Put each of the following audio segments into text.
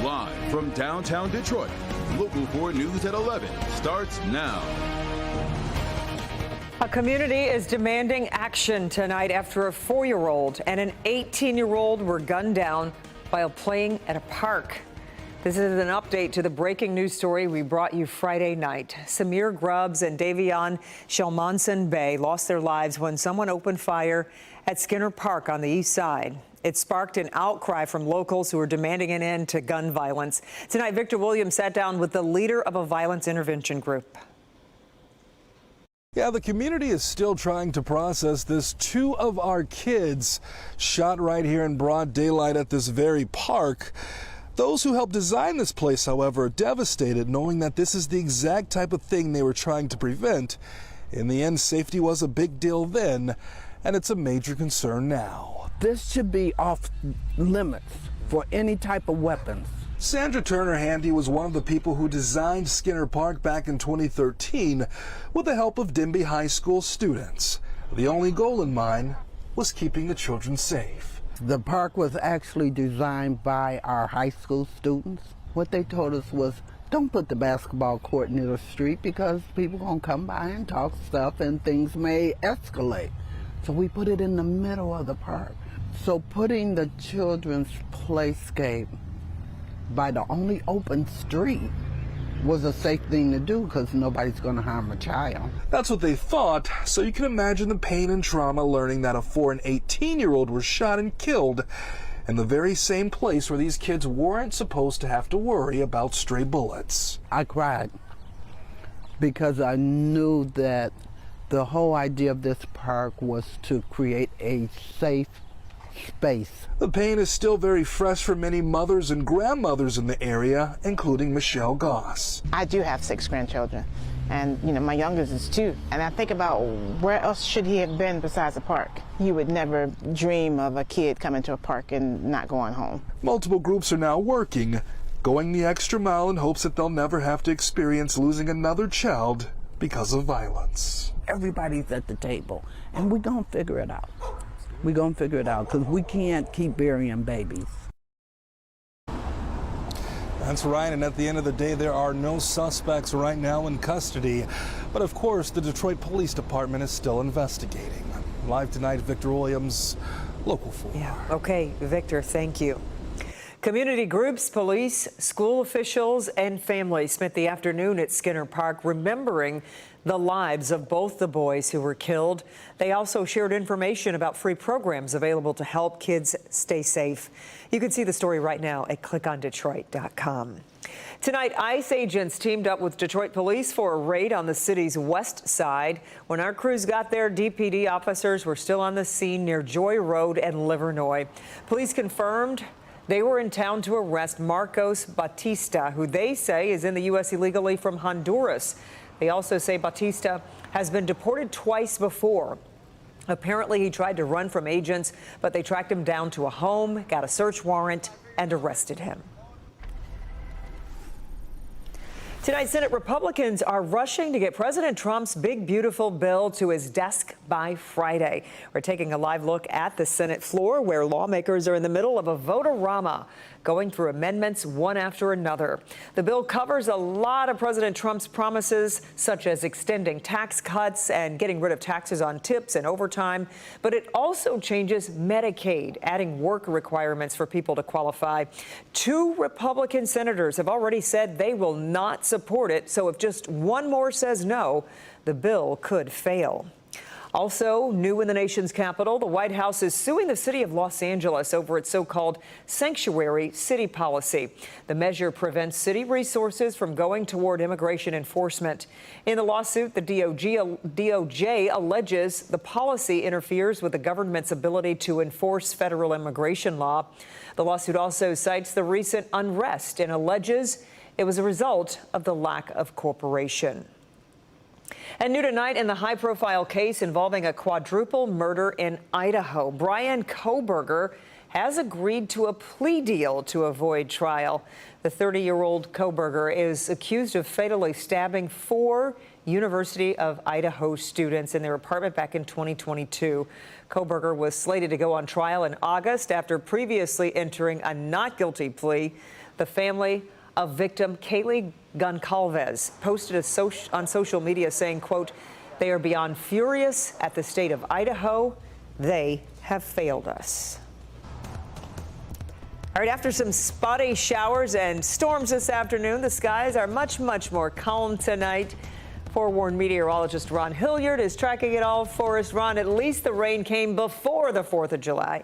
Live from downtown Detroit, Local 4 News at 11 starts now. A community is demanding action tonight after a 4-year-old and an 18-year-old were gunned down while playing at a park. This is an update to the breaking news story we brought you Friday night. Samir Grubbs and Davion Shelmonson Bay lost their lives when someone opened fire at Skinner Park on the east side. It sparked an outcry from locals who are demanding an end to gun violence. Tonight, Victor Williams sat down with the leader of a violence intervention group. Yeah, the community is still trying to process this. 2 of our kids shot right here in broad daylight at this very park. Those who helped design this place, however, are devastated knowing that this is the exact type of thing they were trying to prevent. In the end, safety was a big deal then, and it's a major concern now. This should be off limits for any type of weapons. Sandra Turner Handy was one of the people who designed Skinner Park back in 2013 with the help of Denby High School students. The only goal in mind was keeping the children safe. The park was actually designed by our high school students. What they told us was, don't put the basketball court near the street because people gonna come by and talk stuff and things may escalate. So we put it in the middle of the park. So putting the children's playscape by the only open street was a safe thing to do because nobody's going to harm a child. That's what they thought, so you can imagine the pain and trauma learning that a 4 and 18-year-old were shot and killed in the very same place where these kids weren't supposed to have to worry about stray bullets. I cried because I knew that the whole idea of this park was to create a safe space. The pain is still very fresh for many mothers and grandmothers in the area, including Michelle Goss. I do have 6 grandchildren, and my youngest is 2. And I think about where else should he have been besides a park? You would never dream of a kid coming to a park and not going home. Multiple groups are now working, going the extra mile in hopes that they'll never have to experience losing another child because of violence. Everybody's at the table, and we're going to figure it out. We're going to figure it out because we can't keep burying babies. That's right, and at the end of the day, there are no suspects right now in custody. But of course, the Detroit Police Department is still investigating. Live tonight, Victor Williams, Local 4. Yeah, okay, Victor, thank you. Community groups, police, school officials, and families spent the afternoon at Skinner Park remembering the lives of both the boys who were killed. They also shared information about free programs available to help kids stay safe. You can see the story right now at clickondetroit.com. Tonight, ICE agents teamed up with Detroit police for a raid on the city's west side. When our crews got there, DPD officers were still on the scene near Joy Road and Livernois. Police confirmed they were in town to arrest Marcos Batista, who they say is in the U.S. illegally from Honduras. They also say Batista has been deported twice before. Apparently, he tried to run from agents, but they tracked him down to a home, got a search warrant, and arrested him. Tonight, Senate Republicans are rushing to get President Trump's big, beautiful bill to his desk by Friday. We're taking a live look at the Senate floor where lawmakers are in the middle of a vote-a-rama, going through amendments one after another. The bill covers a lot of President Trump's promises, such as extending tax cuts and getting rid of taxes on tips and overtime. But it also changes Medicaid, adding work requirements for people to qualify. 2 Republican senators have already said they will not support it. So if just one more says no, the bill could fail. Also, new in the nation's capital, the White House is suing the city of Los Angeles over its so-called sanctuary city policy. The measure prevents city resources from going toward immigration enforcement. In the lawsuit, the DOJ alleges the policy interferes with the government's ability to enforce federal immigration law. The lawsuit also cites the recent unrest and alleges it was a result of the lack of cooperation. And new tonight in the high-profile case involving a quadruple murder in Idaho, Bryan Kohberger has agreed to a plea deal to avoid trial. The 30-year-old Kohberger is accused of fatally stabbing 4 University of Idaho students in their apartment back in 2022. Kohberger was slated to go on trial in August after previously entering a not guilty plea. The family of victim Kaylee Goncalves posted on social media saying, quote, "They are beyond furious at the state of Idaho. They have failed us." All right, after some spotty showers and storms this afternoon, the skies are much more calm tonight. Forewarned meteorologist Ron Hilliard is tracking it all for us. Ron, at least the rain came before the 4th of July.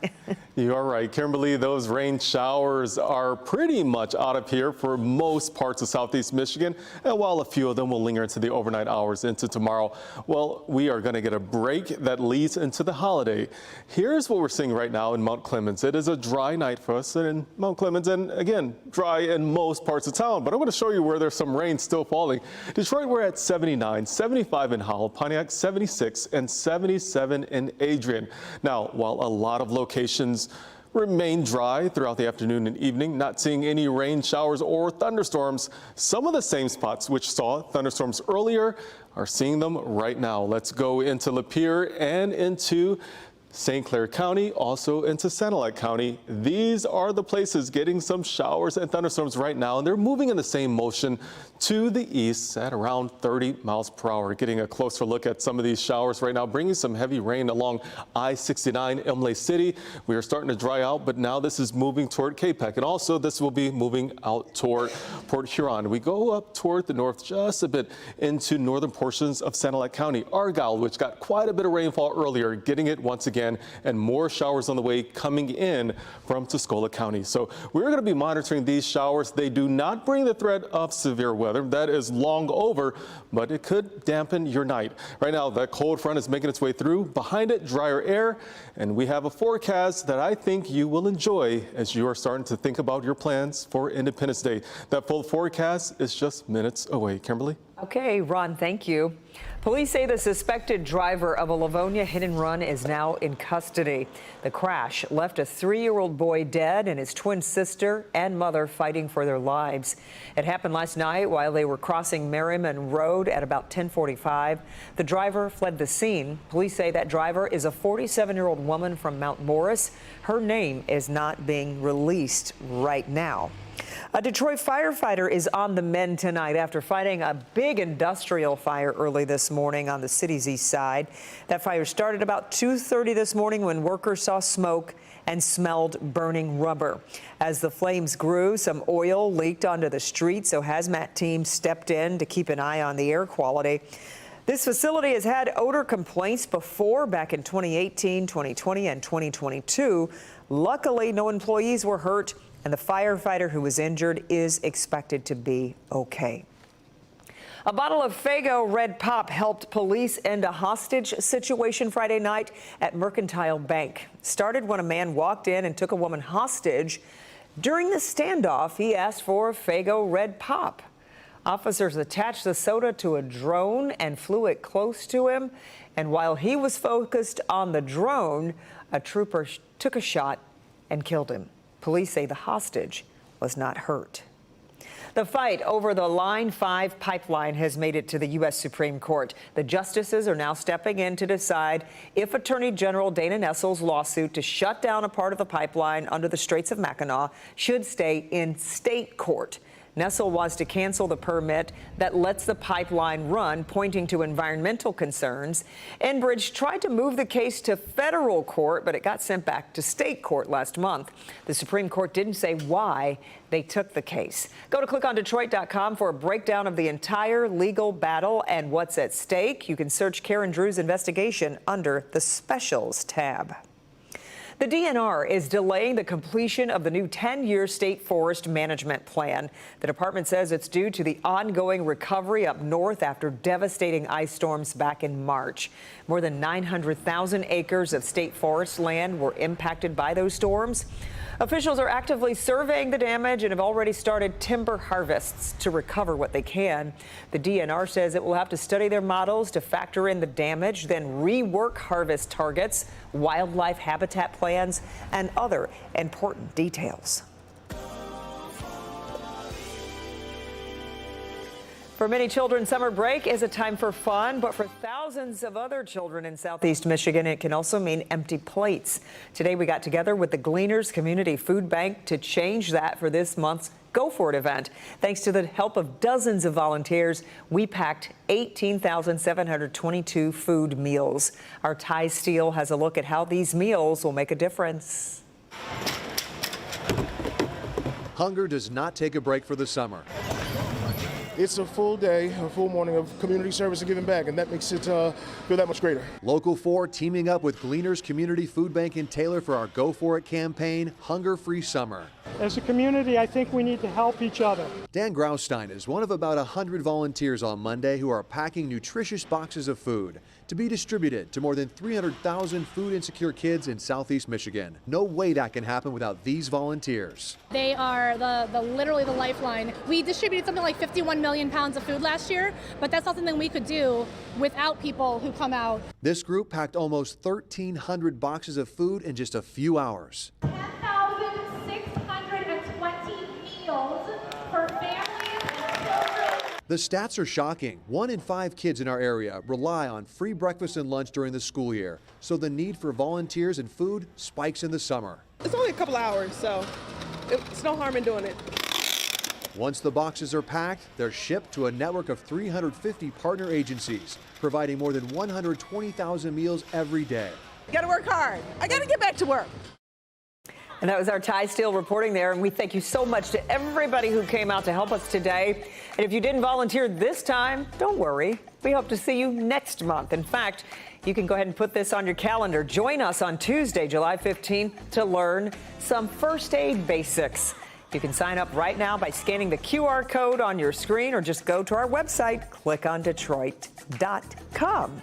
You are right, Kimberly. Those rain showers are pretty much out of here for most parts of southeast Michigan. And while a few of them will linger into the overnight hours into tomorrow, well, we are going to get a break that leads into the holiday. Here's what we're seeing right now in Mount Clemens. It is a dry night for us in Mount Clemens, and again, dry in most parts of town. But I'm going to show you where there's some rain still falling. Detroit, we're at 79, 75 in Howell, Pontiac 76, and 77 in Adrian. Now, while a lot of locations remain dry throughout the afternoon and evening, not seeing any rain showers or thunderstorms, some of the same spots which saw thunderstorms earlier are seeing them right now. Let's go into Lapeer and into St. Clair County, also into Sanilac County. These are the places getting some showers and thunderstorms right now, and they're moving in the same motion to the east at around 30 miles per hour. Getting a closer look at some of these showers right now, bringing some heavy rain along I-69 Imlay City. We are starting to dry out, but now this is moving toward Capac, and also this will be moving out toward Port Huron. We go up toward the north just a bit into northern portions of Sanilac County. Argyle, which got quite a bit of rainfall earlier, getting it once again, and more showers on the way coming in from Tuscola County. So we're going to be monitoring these showers. They do not bring the threat of severe weather. That is long over, but it could dampen your night. Right now, that cold front is making its way through. Behind it, drier air, and we have a forecast that I think you will enjoy as you are starting to think about your plans for Independence Day. That full forecast is just minutes away. Kimberly? Okay, Ron, thank you. Police say the suspected driver of a Livonia hit and run is now in custody. The crash left a 3-year-old boy dead and his twin sister and mother fighting for their lives. It happened last night while they were crossing Merriman Road at about 10:45. The driver fled the scene. Police say that driver is a 47-year-old woman from Mount Morris. Her name is not being released right now. A Detroit firefighter is on the mend tonight after fighting a big industrial fire early this morning on the city's east side. That fire started about 2:30 this morning when workers saw smoke and smelled burning rubber. As the flames grew, some oil leaked onto the street, so hazmat teams stepped in to keep an eye on the air quality. This facility has had odor complaints before, back in 2018, 2020, and 2022. Luckily, no employees were hurt, and the firefighter who was injured is expected to be okay. A bottle of Faygo Red Pop helped police end a hostage situation Friday night at Mercantile Bank. Started when a man walked in and took a woman hostage. During the standoff, he asked for Faygo Red Pop. Officers attached the soda to a drone and flew it close to him. And while he was focused on the drone, a trooper took a shot and killed him. Police say the hostage was not hurt. The fight over the Line 5 pipeline has made it to the U.S. Supreme Court. The justices are now stepping in to decide if Attorney General Dana Nessel's lawsuit to shut down a part of the pipeline under the Straits of Mackinac should stay in state court. Nessel wants to cancel the permit that lets the pipeline run, pointing to environmental concerns. Enbridge tried to move the case to federal court, but it got sent back to state court last month. The Supreme Court didn't say why they took the case. Go to clickondetroit.com for a breakdown of the entire legal battle and what's at stake. You can search Karen Drew's investigation under the Specials tab. The DNR is delaying the completion of the new 10-year state forest management plan. The department says it's due to the ongoing recovery up north after devastating ice storms back in March. More than 900,000 acres of state forest land were impacted by those storms. Officials are actively surveying the damage and have already started timber harvests to recover what they can. The DNR says it will have to study their models to factor in the damage, then rework harvest targets, wildlife habitat plans, and other important details. For many children, summer break is a time for fun, but for thousands of other children in Southeast Michigan, it can also mean empty plates. Today, we got together with the Gleaners Community Food Bank to change that for this month's Go For It event. Thanks to the help of dozens of volunteers, we packed 18,722 food meals. Our Ty Steele has a look at how these meals will make a difference. Hunger does not take a break for the summer. It's a full day, a full morning of community service and giving back, and that makes it feel that much greater. Local 4 teaming up with Gleaners Community Food Bank in Taylor for our Go For It campaign, Hunger Free Summer. As a community, I think we need to help each other. Dan Graustein is one of about 100 volunteers on Monday who are packing nutritious boxes of food to be distributed to more than 300,000 food insecure kids in Southeast Michigan. No way that can happen without these volunteers. They are literally the lifeline. We distributed something like 51 million pounds of food last year, but that's not something we could do without people who come out. This group packed almost 1,300 boxes of food in just a few hours. 10,620 meals for families and children. The stats are shocking. 1 in 5 kids in our area rely on free breakfast and lunch during the school year, so the need for volunteers and food spikes in the summer. It's only a couple hours, so it's no harm in doing it. Once the boxes are packed, they're shipped to a network of 350 partner agencies, providing more than 120,000 meals every day. You gotta work hard. I gotta get back to work. And that was our Ty Steele reporting there. And we thank you so much to everybody who came out to help us today. And if you didn't volunteer this time, don't worry. We hope to see you next month. In fact, you can go ahead and put this on your calendar. Join us on Tuesday, July 15th, to learn some first aid basics. You can sign up right now by scanning the QR code on your screen or just go to our website, clickondetroit.com.